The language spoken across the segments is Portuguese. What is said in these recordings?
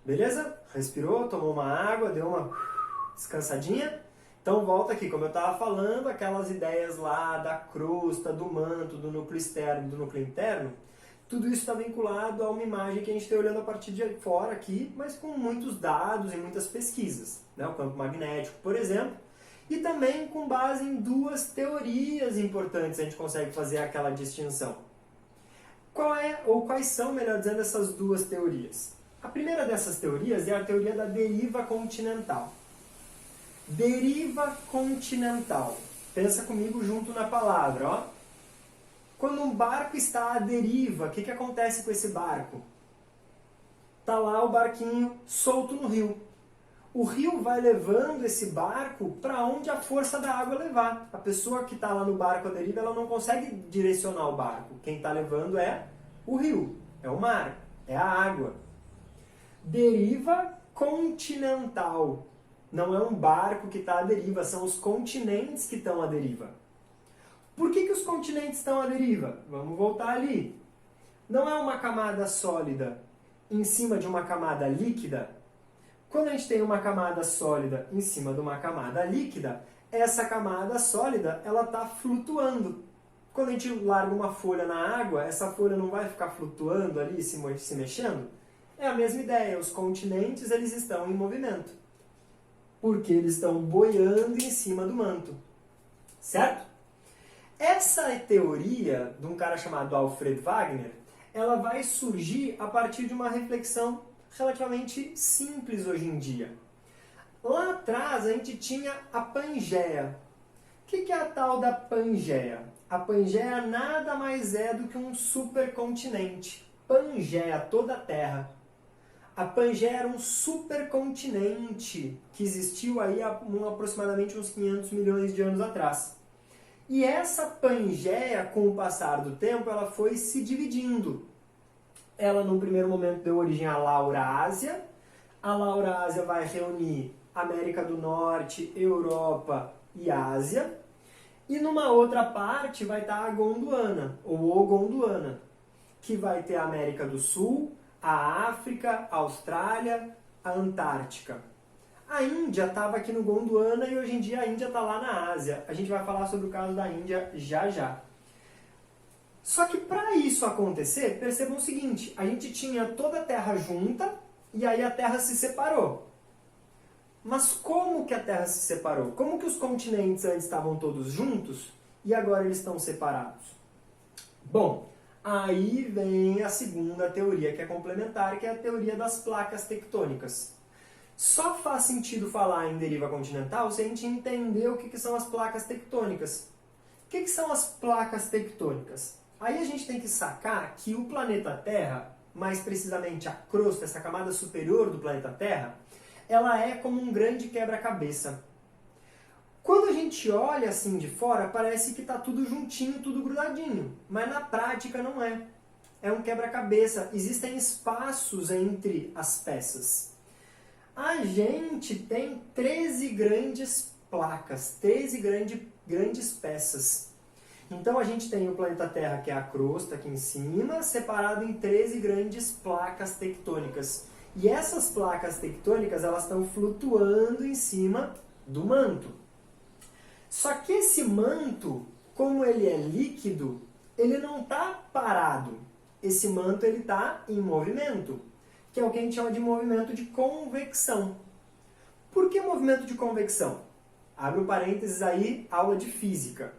Beleza? Respirou, tomou uma água, deu uma descansadinha. Então volta aqui, como eu estava falando, aquelas ideias lá da crosta, do manto, do núcleo externo, do núcleo interno, tudo isso está vinculado a uma imagem que a gente está olhando a partir de fora aqui, mas com muitos dados e muitas pesquisas, né? O campo magnético, por exemplo, e também com base em duas teorias importantes a gente consegue fazer aquela distinção. Qual é, ou quais são, melhor dizendo, essas duas teorias? A primeira dessas teorias é a teoria da deriva continental. Deriva continental. Pensa comigo junto na palavra, ó. Quando um barco está à deriva, o que acontece com esse barco? Está lá o barquinho solto no rio. O rio vai levando esse barco para onde a força da água levar. A pessoa que está lá no barco à deriva, ela não consegue direcionar o barco. Quem está levando é o rio, é o mar, é a água. Deriva continental. Não é um barco que está à deriva, são os continentes que estão à deriva. Por que os continentes estão à deriva? Vamos voltar ali. Não é uma camada sólida em cima de uma camada líquida? Quando a gente tem uma camada sólida em cima de uma camada líquida, essa camada sólida ela está flutuando. Quando a gente larga uma folha na água, essa folha não vai ficar flutuando ali, se mexendo? É a mesma ideia, os continentes eles estão em movimento. Porque eles estão boiando em cima do manto. Certo? Essa teoria de um cara chamado Alfred Wegener, ela vai surgir a partir de uma reflexão relativamente simples hoje em dia. Lá atrás a gente tinha a Pangeia. O que é a tal da Pangeia? A Pangeia nada mais é do que um supercontinente. Pangeia, toda a Terra. A Pangeia era um supercontinente que existiu aí há aproximadamente uns 500 milhões de anos atrás. E essa Pangeia, com o passar do tempo, ela foi se dividindo. Ela, num primeiro momento, deu origem à Laurásia. A Laurásia vai reunir América do Norte, Europa e Ásia. E numa outra parte vai estar a Gondwana, ou o Gondwana, que vai ter a América do Sul, a África, a Austrália, a Antártica. A Índia estava aqui no Gondwana e hoje em dia a Índia está lá na Ásia. A gente vai falar sobre o caso da Índia já já. Só que para isso acontecer, percebam o seguinte, a gente tinha toda a Terra junta e aí a Terra se separou. Mas como que a Terra se separou? Como que os continentes antes estavam todos juntos e agora eles estão separados? Bom, aí vem a segunda teoria que é complementar, que é a teoria das placas tectônicas. Só faz sentido falar em deriva continental se a gente entender o que são as placas tectônicas. O que são as placas tectônicas? Aí a gente tem que sacar que o planeta Terra, mais precisamente a crosta, essa camada superior do planeta Terra, ela é como um grande quebra-cabeça. Quando a gente olha assim de fora, parece que está tudo juntinho, tudo grudadinho. Mas na prática não é. É um quebra-cabeça. Existem espaços entre as peças. A gente tem 13 grandes placas, 13 grandes peças. Então a gente tem o planeta Terra, que é a crosta aqui em cima, separado em 13 grandes placas tectônicas. E essas placas tectônicas, elas estão flutuando em cima do manto. Só que esse manto, como ele é líquido, ele não está parado. Esse manto ele está em movimento, que é o que a gente chama de movimento de convecção. Por que movimento de convecção? Abre um parênteses aí, aula de física.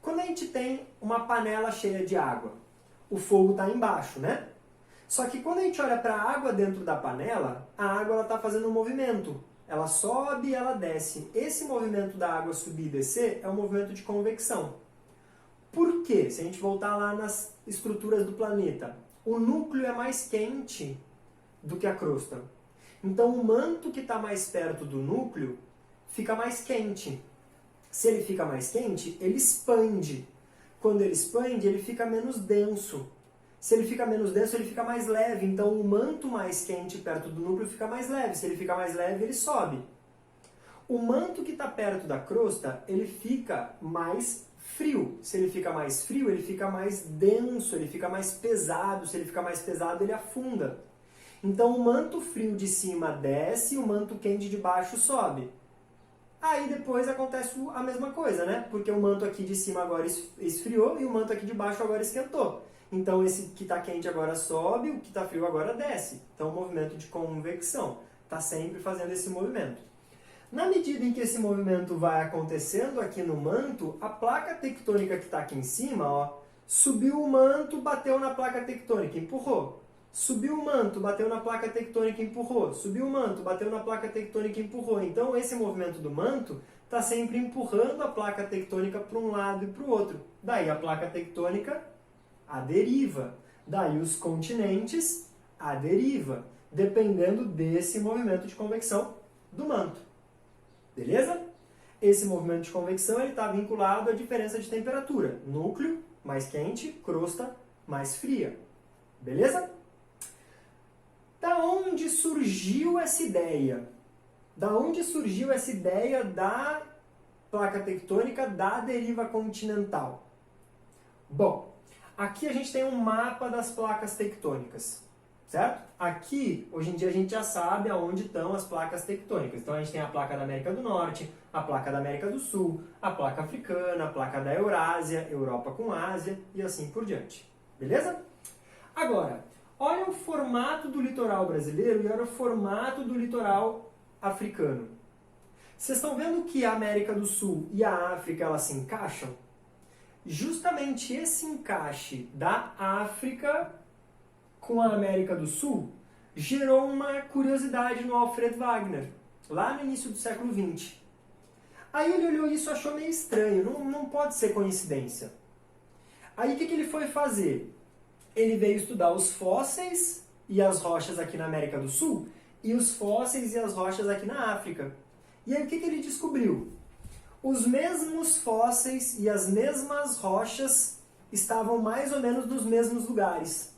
Quando a gente tem uma panela cheia de água, o fogo está embaixo, né? Só que quando a gente olha para a água dentro da panela, a água está fazendo um movimento. Ela sobe e ela desce. Esse movimento da água subir e descer é um movimento de convecção. Por quê? Se a gente voltar lá nas estruturas do planeta, o núcleo é mais quente do que a crosta. Então o manto que está mais perto do núcleo fica mais quente. Se ele fica mais quente, ele expande. Quando ele expande, ele fica menos denso. Se ele fica menos denso, ele fica mais leve. Então o manto mais quente perto do núcleo fica mais leve. Se ele fica mais leve, ele sobe. O manto que está perto da crosta, ele fica mais frio. Se ele fica mais frio, ele fica mais denso, ele fica mais pesado. Se ele fica mais pesado, ele afunda. Então o manto frio de cima desce e o manto quente de baixo sobe. Aí depois acontece a mesma coisa, né? Porque o manto aqui de cima agora esfriou e o manto aqui de baixo agora esquentou. Então esse que está quente agora sobe, o que está frio agora desce. Então o movimento de convecção está sempre fazendo esse movimento. Na medida em que esse movimento vai acontecendo aqui no manto, a placa tectônica que está aqui em cima, ó, subiu o manto, bateu na placa tectônica, empurrou. Subiu o manto, bateu na placa tectônica e empurrou. Subiu o manto, bateu na placa tectônica e empurrou. Então, esse movimento do manto está sempre empurrando a placa tectônica para um lado e para o outro. Daí a placa tectônica, à deriva. Daí os continentes, à deriva. Dependendo desse movimento de convecção do manto. Beleza? Esse movimento de convecção está vinculado à diferença de temperatura. Núcleo mais quente, crosta mais fria. Beleza? Da onde surgiu essa ideia? Da onde surgiu essa ideia da placa tectônica da deriva continental? Bom, aqui a gente tem um mapa das placas tectônicas, certo? Aqui, hoje em dia, a gente já sabe aonde estão as placas tectônicas. Então a gente tem a placa da América do Norte, a placa da América do Sul, a placa africana, a placa da Eurásia, Europa com Ásia e assim por diante. Beleza? Agora, olha o formato do litoral brasileiro e olha o formato do litoral africano. Vocês estão vendo que a América do Sul e a África elas se encaixam? Justamente esse encaixe da África com a América do Sul gerou uma curiosidade no Alfred Wegener, lá no início do século XX. Aí ele olhou isso e achou meio estranho, não pode ser coincidência. Aí o que ele foi fazer? Ele veio estudar os fósseis e as rochas aqui na América do Sul e os fósseis e as rochas aqui na África. E aí o que ele descobriu? Os mesmos fósseis e as mesmas rochas estavam mais ou menos nos mesmos lugares.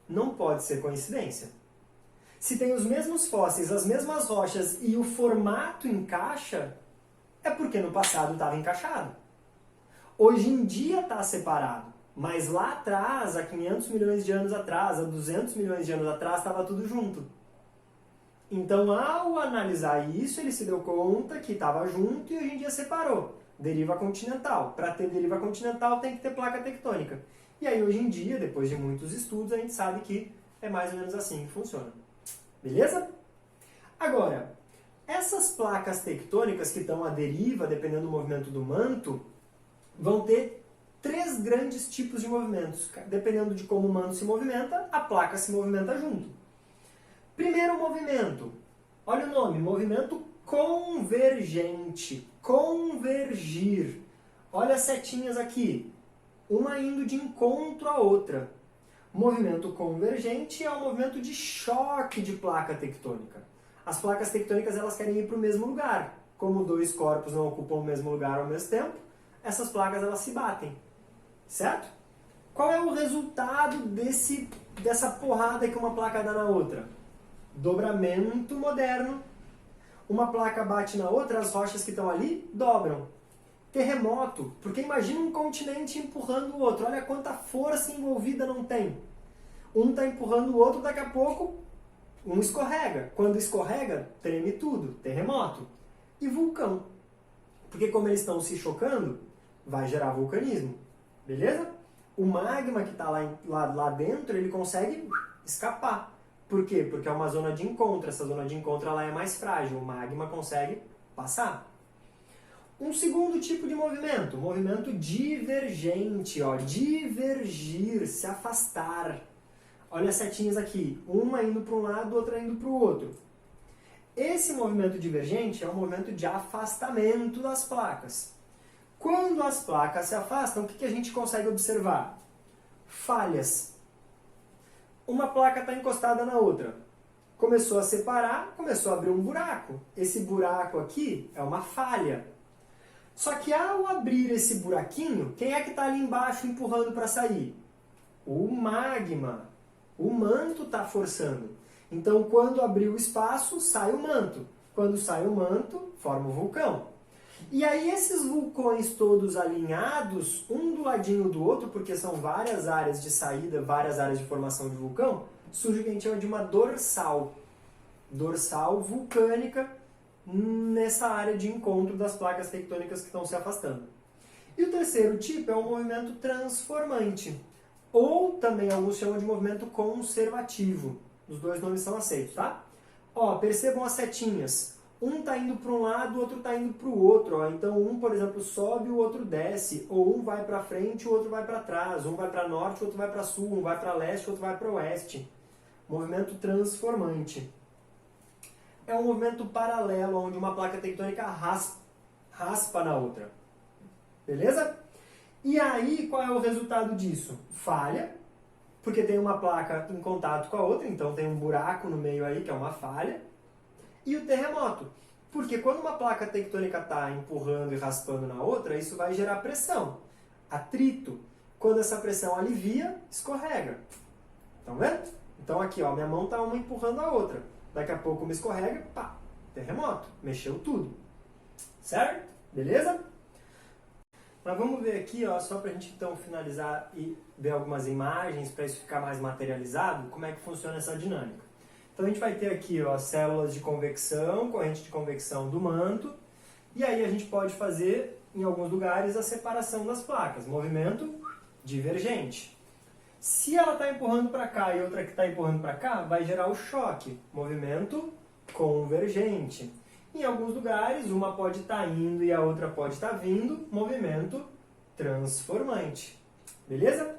Não pode ser coincidência. Se tem os mesmos fósseis, as mesmas rochas e o formato encaixa, é porque no passado estava encaixado. Hoje em dia está separado. Mas lá atrás, há 500 milhões de anos atrás, há 200 milhões de anos atrás, estava tudo junto. Então, ao analisar isso, ele se deu conta que estava junto e hoje em dia separou. Deriva continental. Para ter deriva continental tem que ter placa tectônica. E aí, hoje em dia, depois de muitos estudos, a gente sabe que é mais ou menos assim que funciona. Beleza? Agora, essas placas tectônicas que estão à deriva, dependendo do movimento do manto, vão ter 3 grandes tipos de movimentos. Dependendo de como o manto se movimenta, a placa se movimenta junto. Primeiro movimento, olha o nome, movimento convergente, convergir. Olha as setinhas aqui, uma indo de encontro à outra. Movimento convergente é um movimento de choque de placa tectônica. As placas tectônicas elas querem ir para o mesmo lugar. Como 2 corpos não ocupam o mesmo lugar ao mesmo tempo, essas placas elas se batem. Certo? Qual é o resultado dessa porrada que uma placa dá na outra? Dobramento moderno. Uma placa bate na outra, as rochas que estão ali dobram. Terremoto, porque imagina um continente empurrando o outro. Olha quanta força envolvida não tem. Um está empurrando o outro, daqui a pouco um escorrega. Quando escorrega, treme tudo. Terremoto. E vulcão. Porque como eles estão se chocando, vai gerar vulcanismo. Beleza? O magma que está lá dentro, ele consegue escapar. Por quê? Porque é uma zona de encontro. Essa zona de encontro ela é mais frágil. O magma consegue passar. Um segundo tipo de movimento. Movimento divergente. Ó, divergir, se afastar. Olha as setinhas aqui. Uma indo para um lado, outra indo para o outro. Esse movimento divergente é um movimento de afastamento das placas. Quando as placas se afastam, o que a gente consegue observar? Falhas. Uma placa está encostada na outra. Começou a separar, começou a abrir um buraco. Esse buraco aqui é uma falha. Só que ao abrir esse buraquinho, quem é que está ali embaixo empurrando para sair? O magma. O manto está forçando. Então, quando abrir o espaço, sai o manto. Quando sai o manto, forma o vulcão. E aí esses vulcões todos alinhados, um do ladinho do outro, porque são várias áreas de saída, várias áreas de formação de vulcão, surge o que a gente chama de uma dorsal. Dorsal vulcânica nessa área de encontro das placas tectônicas que estão se afastando. E o terceiro tipo é o movimento transformante, ou também alguns chamam de movimento conservativo. Os dois nomes são aceitos, tá? Ó, percebam as setinhas. Um está indo para um lado, o outro está indo para o outro. Ó. Então um, por exemplo, sobe, o outro desce. Ou um vai para frente, o outro vai para trás. Um vai para norte, o outro vai para sul. Um vai para leste, o outro vai para oeste. Movimento transformante. É um movimento paralelo, onde uma placa tectônica raspa na outra. Beleza? E aí, qual é o resultado disso? Falha, porque tem uma placa em contato com a outra, então tem um buraco no meio aí, que é uma falha. E o terremoto, porque quando uma placa tectônica está empurrando e raspando na outra, isso vai gerar pressão, atrito. Quando essa pressão alivia, escorrega. Estão vendo? Então aqui, ó, minha mão está uma empurrando a outra. Daqui a pouco me escorrega, pá, terremoto, mexeu tudo. Certo? Beleza? Mas vamos ver aqui, ó, só para a gente então finalizar e ver algumas imagens para isso ficar mais materializado, como é que funciona essa dinâmica. Então a gente vai ter aqui, ó, células de convecção, corrente de convecção do manto, e aí a gente pode fazer, em alguns lugares, a separação das placas, movimento divergente. Se ela está empurrando para cá e outra que está empurrando para cá, vai gerar o choque, movimento convergente. Em alguns lugares, uma pode estar indo e a outra pode estar vindo, movimento transformante. Beleza?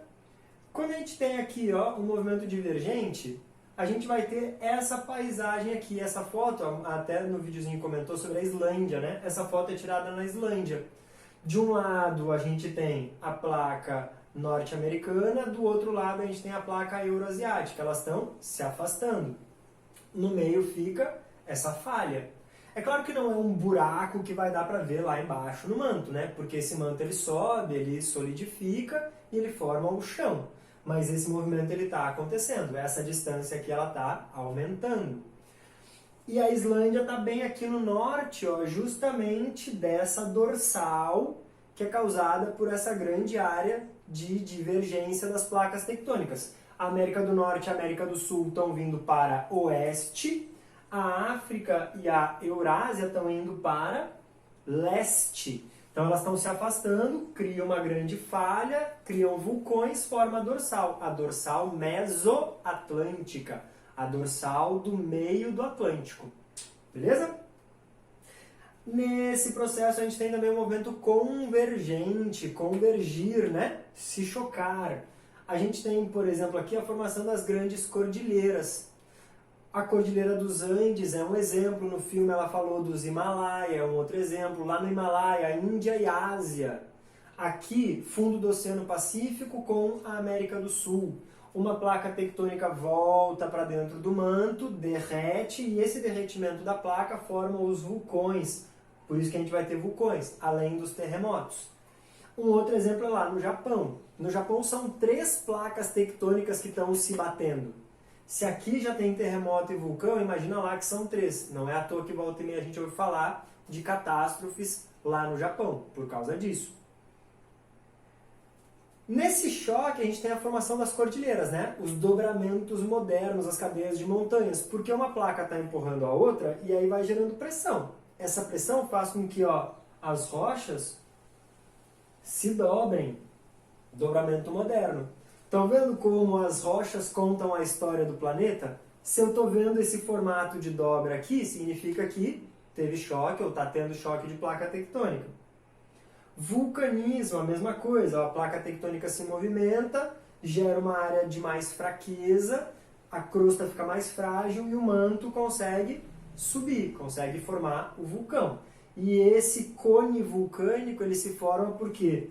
Quando a gente tem aqui, ó, um movimento divergente, a gente vai ter essa paisagem aqui, essa foto, até no videozinho comentou sobre a Islândia, né? Essa foto é tirada na Islândia. De um lado a gente tem a placa norte-americana, do outro lado a gente tem a placa euroasiática, elas estão se afastando. No meio fica essa falha. É claro que não é um buraco que vai dar para ver lá embaixo no manto, né? Porque esse manto ele sobe, ele solidifica e ele forma o chão. Mas esse movimento ele está acontecendo, essa distância aqui ela está aumentando. E a Islândia está bem aqui no norte, ó, justamente dessa dorsal que é causada por essa grande área de divergência das placas tectônicas. A América do Norte e a América do Sul estão vindo para oeste, a África e a Eurásia estão indo para leste. Então elas estão se afastando, criam uma grande falha, criam vulcões, forma a dorsal mesoatlântica, a dorsal do meio do Atlântico. Beleza? Nesse processo a gente tem também o movimento convergente, convergir, né? Se chocar. A gente tem, por exemplo, aqui a formação das grandes cordilheiras. A Cordilheira dos Andes é um exemplo, no filme ela falou dos Himalaia, é um outro exemplo. Lá no Himalaia, Índia e Ásia. Aqui, fundo do Oceano Pacífico com a América do Sul. Uma placa tectônica volta para dentro do manto, derrete, e esse derretimento da placa forma os vulcões. Por isso que a gente vai ter vulcões, além dos terremotos. Um outro exemplo é lá no Japão. No Japão são 3 placas tectônicas que estão se batendo. Se aqui já tem terremoto e vulcão, imagina lá que são 3. Não é à toa que volta e meia a gente ouve falar de catástrofes lá no Japão, por causa disso. Nesse choque a gente tem a formação das cordilheiras, né? Os dobramentos modernos, as cadeias de montanhas, porque uma placa está empurrando a outra e aí vai gerando pressão. Essa pressão faz com que, ó, as rochas se dobrem. Dobramento moderno. Estão vendo como as rochas contam a história do planeta? Se eu estou vendo esse formato de dobra aqui, significa que teve choque ou está tendo choque de placa tectônica. Vulcanismo, a mesma coisa. A placa tectônica se movimenta, gera uma área de mais fraqueza, a crosta fica mais frágil e o manto consegue subir, consegue formar o vulcão. E esse cone vulcânico ele se forma porque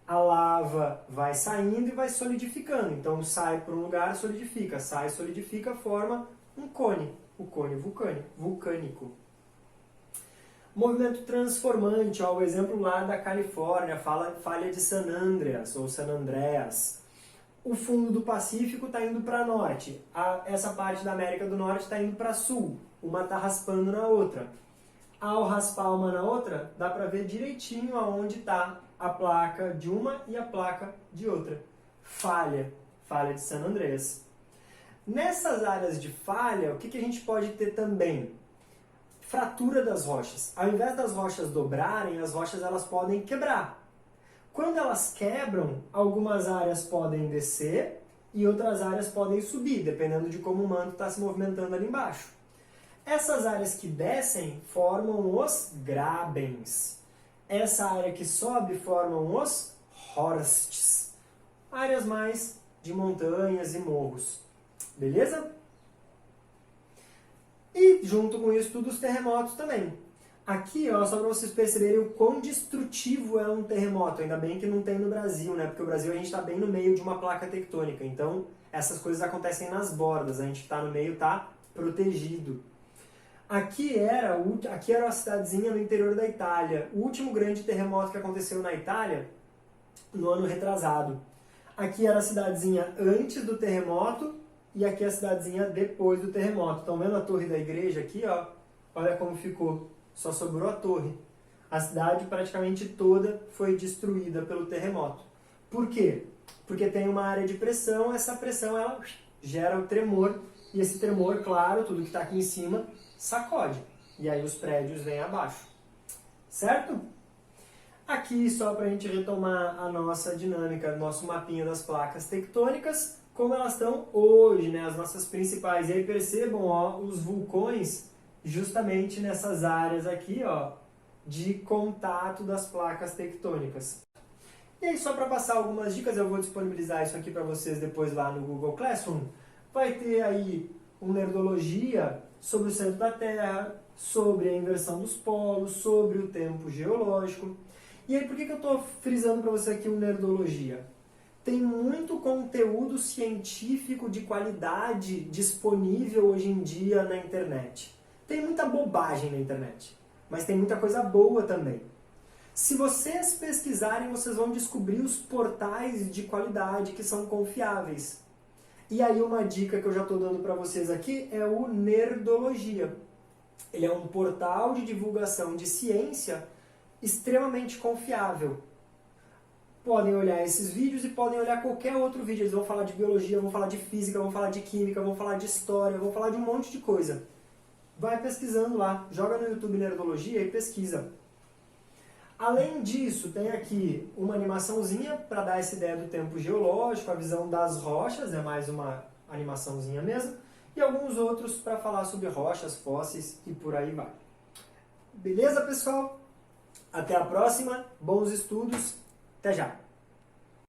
a lava vai saindo e vai solidificando. Então sai para um lugar, solidifica, sai, solidifica, forma um cone, o cone vulcânico. Movimento transformante, ó, o exemplo lá da Califórnia, falha de San Andreas ou San Andreas. O fundo do Pacífico está indo para norte, essa parte da América do Norte está indo para sul, uma está raspando na outra. Ao raspar uma na outra, dá para ver direitinho aonde está a placa de uma e a placa de outra. Falha de San Andreas. Nessas áreas de falha, o que a gente pode ter também? Fratura das rochas. Ao invés das rochas dobrarem, as rochas elas podem quebrar. Quando elas quebram, algumas áreas podem descer e outras áreas podem subir, dependendo de como o manto está se movimentando ali embaixo. Essas áreas que descem formam os grabens. Essa área que sobe formam os horsts. Áreas mais de montanhas e morros. Beleza? E junto com isso tudo os terremotos também. Aqui, ó, só para vocês perceberem o quão destrutivo é um terremoto. Ainda bem que não tem no Brasil, né? Porque o Brasil a gente está bem no meio de uma placa tectônica. Então, essas coisas acontecem nas bordas. A gente que está no meio está protegido. Aqui era uma cidadezinha no interior da Itália. O último grande terremoto que aconteceu na Itália, no ano retrasado. Aqui era a cidadezinha antes do terremoto e aqui a cidadezinha depois do terremoto. Estão vendo a torre da igreja aqui, ó? Olha como ficou. Só sobrou a torre. A cidade praticamente toda foi destruída pelo terremoto. Por quê? Porque tem uma área de pressão, essa pressão ela gera o tremor, e esse tremor, claro, tudo que está aqui em cima, sacode. E aí os prédios vêm abaixo. Certo? Aqui, só para a gente retomar a nossa dinâmica, nosso mapinha das placas tectônicas, como elas estão hoje, né? As nossas principais. E aí percebam, ó, os vulcões justamente nessas áreas aqui, ó, de contato das placas tectônicas. E aí, só para passar algumas dicas, eu vou disponibilizar isso aqui para vocês depois lá no Google Classroom. Vai ter aí uma nerdologia sobre o centro da Terra, sobre a inversão dos polos, sobre o tempo geológico. E aí, por que eu estou frisando para você aqui uma nerdologia? Tem muito conteúdo científico de qualidade disponível hoje em dia na internet. Tem muita bobagem na internet, mas tem muita coisa boa também. Se vocês pesquisarem, vocês vão descobrir os portais de qualidade que são confiáveis. E aí uma dica que eu já estou dando para vocês aqui é o Nerdologia. Ele é um portal de divulgação de ciência extremamente confiável. Podem olhar esses vídeos e podem olhar qualquer outro vídeo. Eles vão falar de biologia, vão falar de física, vão falar de química, vão falar de história, vão falar de um monte de coisa. Vai pesquisando lá, joga no YouTube Nerdologia e pesquisa. Além disso, tem aqui uma animaçãozinha para dar essa ideia do tempo geológico, a visão das rochas, é mais uma animaçãozinha mesmo, e alguns outros para falar sobre rochas, fósseis e por aí vai. Beleza, pessoal? Até a próxima, bons estudos, até já!